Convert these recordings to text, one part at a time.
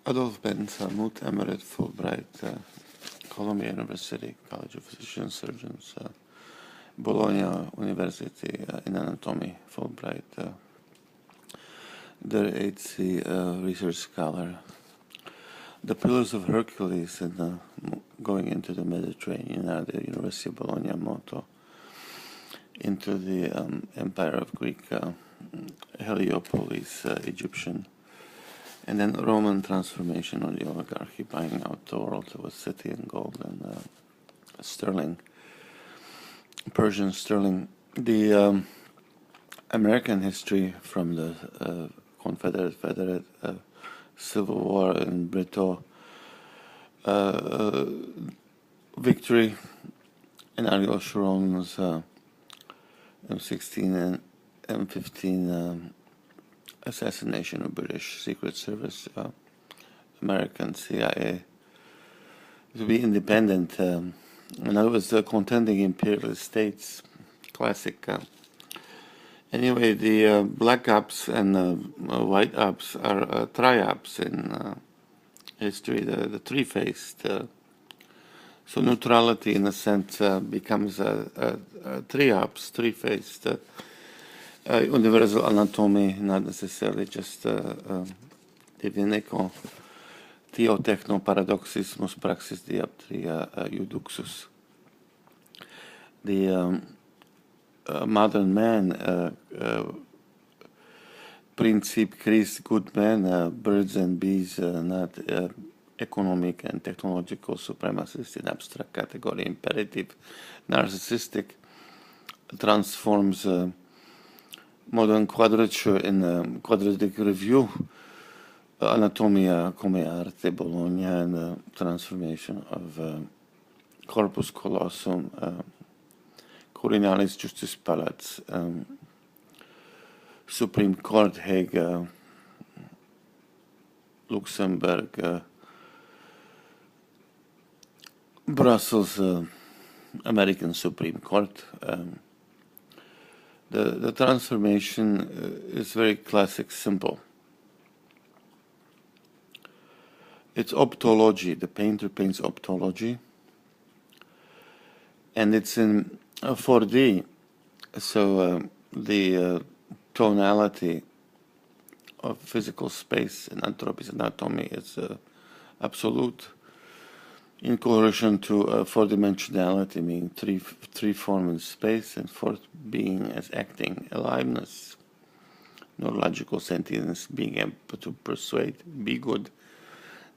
ADOLF BENTZA, multi-emirate Fulbright, Columbia University College of Physicians, Surgeons, Bologna University in Anatomy, Fulbright, Dr.Hc research scholar. The Pillars of Hercules and going into the Mediterranean are the University of Bologna motto, into the Empire of Greek, Heliopolis, Egyptian, and then Roman transformation of the oligarchy, buying out the world with city and gold and sterling, Persian sterling. The American history from the Confederate Civil War in Brito, victory in Ariel Sharon's M16 and M15 assassination of British Secret Service, American CIA, to be independent. And I was contending imperialist states, classic. Anyway, the black ops and white ops are tri-ops in history, the three-faced. So neutrality, in a sense, becomes a tri-ops, three-faced. Universal anatomy, not necessarily just divinico, theo techno paradoxismus praxis dioptria euduxus. The modern man, principe Christ, good man, birds and bees, not economic and technological supremacist in abstract category, imperative, narcissistic, transforms modern quadrature in quadratic review, anatomia come arte, Bologna, and transformation of corpus colossum, Corinalis Justice Palace, Supreme Court, Hague, Luxembourg, Brussels, American Supreme Court. The transformation is very classic, simple. It's optology. The painter paints optology, and it's in 4D. So the tonality of physical space in Anthropis anatomy is absolute, in correlation to four-dimensionality, meaning three form in space, and fourth being as acting, aliveness, neurological sentience, being able to persuade, be good,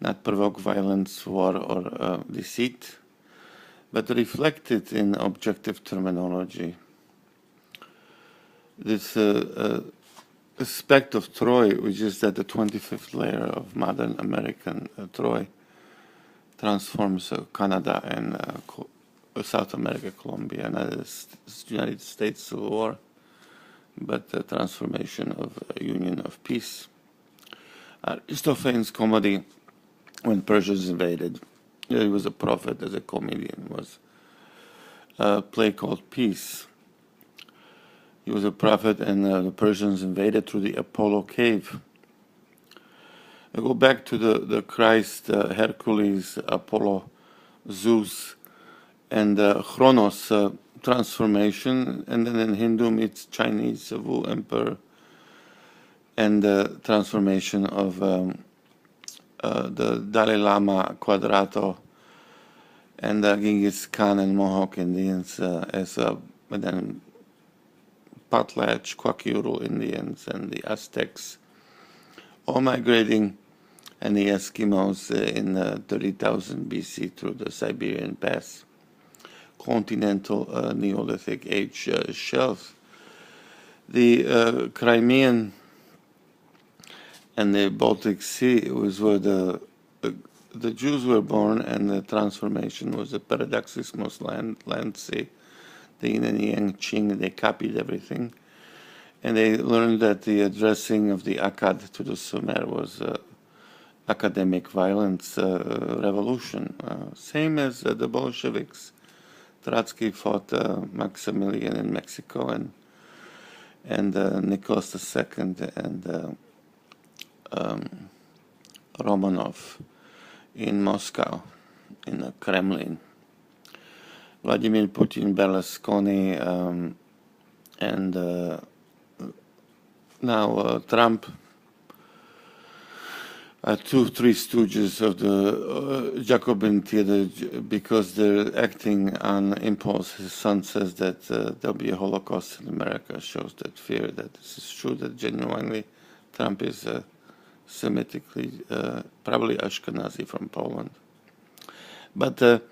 not provoke violence, war, or deceit, but reflected in objective terminology. This aspect of Troy, which is at the 25th layer of modern American Troy, transforms Canada and South America, Colombia, not the United States Civil War, but the transformation of a union of peace. Aristophanes' comedy, when Persians invaded, he was a prophet as a comedian, was a play called Peace. He was a prophet, and the Persians invaded through the Apollo cave. I go back to the Christ, Hercules, Apollo, Zeus, and Chronos transformation, and then in Hindu meets Chinese Wu Emperor, and the transformation of the Dalai Lama Quadrato, and Genghis Khan and Mohawk Indians as and then Potlatch, Kwakiutl Indians, and the Aztecs, all migrating, and the Eskimos in 30,000 BC through the Siberian Pass, continental Neolithic age shelf. The Crimean and the Baltic Sea was where the Jews were born, and the transformation was the paradoxismus land sea, the yin and yang Qing. They copied everything. And they learned that the addressing of the Akkad to the Sumer was academic violence, revolution. Same as the Bolsheviks. Trotsky fought Maximilian in Mexico, and Nicholas II, and Romanov in Moscow, in the Kremlin. Vladimir Putin, Berlusconi, and now Trump are three stooges of the Jacobin theater because they're acting on impulse. His son says that there'll be a Holocaust in America, shows that fear that this is true, that genuinely Trump is Semitically, probably Ashkenazi from Poland. But the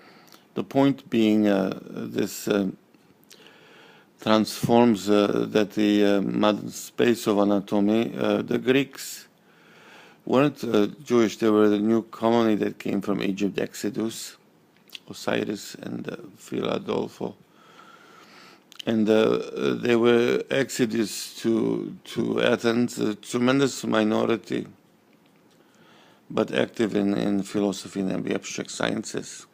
point being, this transforms that the modern space of anatomy. The Greeks weren't Jewish, they were the new colony that came from Egypt, Exodus, Osiris and Philadelphia. And they were exodus to Athens, a tremendous minority, but active in philosophy and the abstract sciences.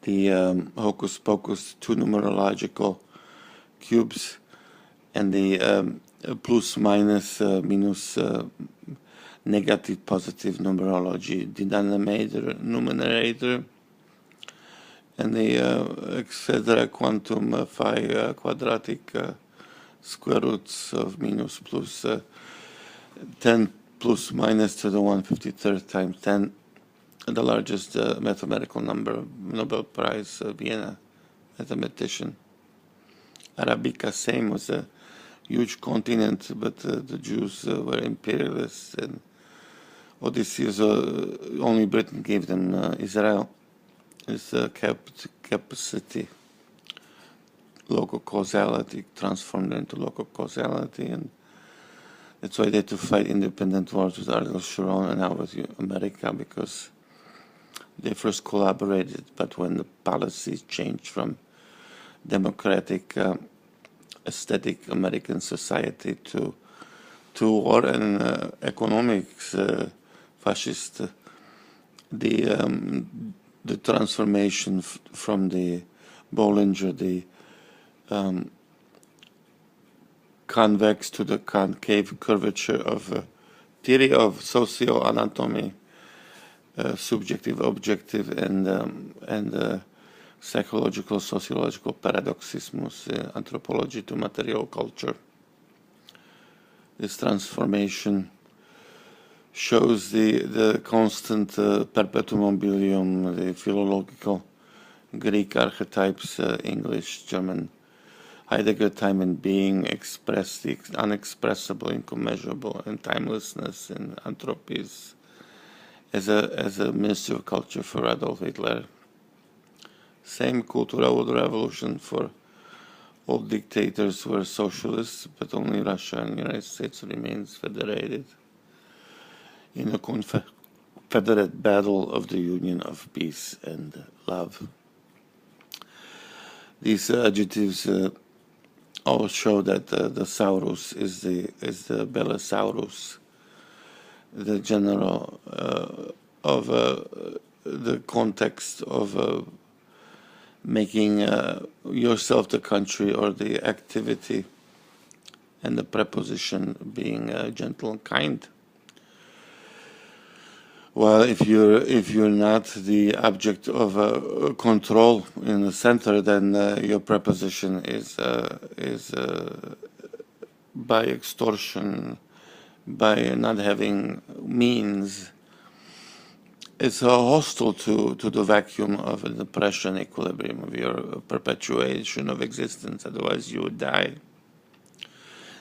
The hocus pocus, two numerological cubes, and the plus minus minus negative positive numerology, denominator, numerator, and the etc. quantum phi quadratic square roots of minus plus 10 plus minus to the 153rd times 10, the largest mathematical number, Nobel Prize, Vienna mathematician. Arabica, same, was a huge continent, but the Jews were imperialists, and Odysseus, only Britain gave them Israel. It's capacity, local causality, transformed into local causality, and that's why they had to fight independent wars with Ariel Sharon and now with America, because they first collaborated, but when the policies changed from democratic, aesthetic American society to war and economics, fascist, the transformation from the Bollinger, the convex to the concave curvature of theory of socioanatomy, subjective, objective, and psychological, sociological paradoxismus, anthropology to material culture. This transformation shows the constant perpetuum mobilium, the philological Greek archetypes, English, German, Heidegger, time and being, express the unexpressible, incommensurable, and timelessness, and anthropis as a ministry of culture for Adolf Hitler. Same cultural revolution for all dictators were socialists, but only Russia and the United States remains federated in a confederate battle of the union of peace and love. These adjectives all show that the Saurus is the Belosaurus, the general of the context of making yourself the country or the activity, and the preposition being gentle and kind. Well, if you're not the object of control in the center, then your preposition is by extortion, by not having means. It's hostile to the vacuum of the depression equilibrium of your perpetuation of existence. Otherwise, you would die.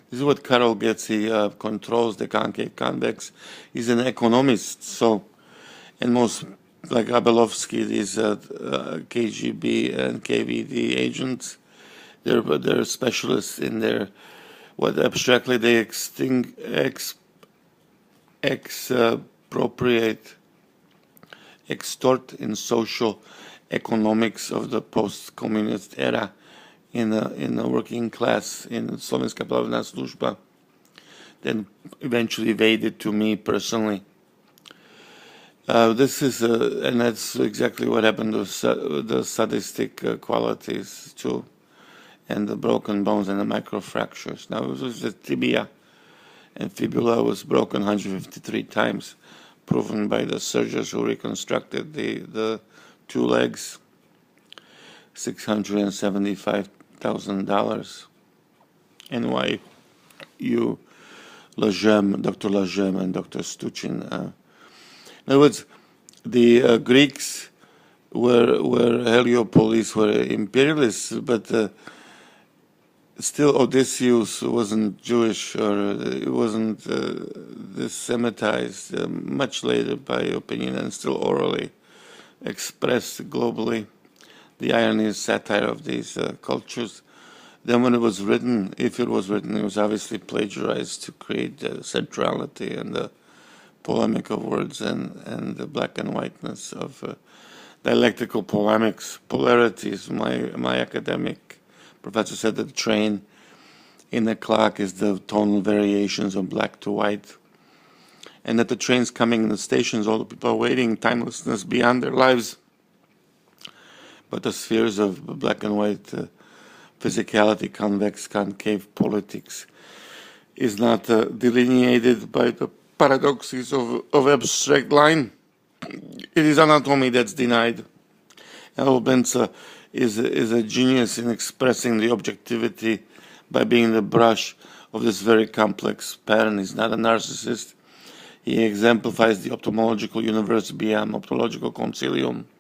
This is what Karol gets. He controls the concave convex. He's an economist, so, and most, like Abelovsky, these KGB and KVD agents, they're specialists in their, what abstractly they expropriate, extort in social economics of the post-communist era in the working class in Slovenska plavná služba, then eventually evaded to me personally. This is, and that's exactly what happened to the sadistic qualities too, and the broken bones and the microfractures. Now it was the tibia and fibula was broken 153 times, proven by the surgeons who reconstructed the two legs. $675,000. NYU Dr. Lejem and Dr. Stuchin. In other words, the Greeks were Heliopolis, were imperialists, but still Odysseus wasn't Jewish, or it wasn't Semitized, much later by opinion and still orally expressed globally. The irony is satire of these cultures. Then when it was written, if it was written, it was obviously plagiarized to create centrality and the polemic of words and the black and whiteness of dialectical polemics, polarities. My academic professor said that the train in the clock is the tonal variations of black to white, and that the train's coming in the stations, all the people are waiting, timelessness beyond their lives. But the spheres of black and white physicality, convex, concave politics is not delineated by the paradoxes of abstract line. It is anatomy that's denied. Adolf Bentzа is a genius in expressing the objectivity by being the brush of this very complex pattern. He's not a narcissist. He exemplifies the ophthalmological universe, BM, ophthalmological concilium.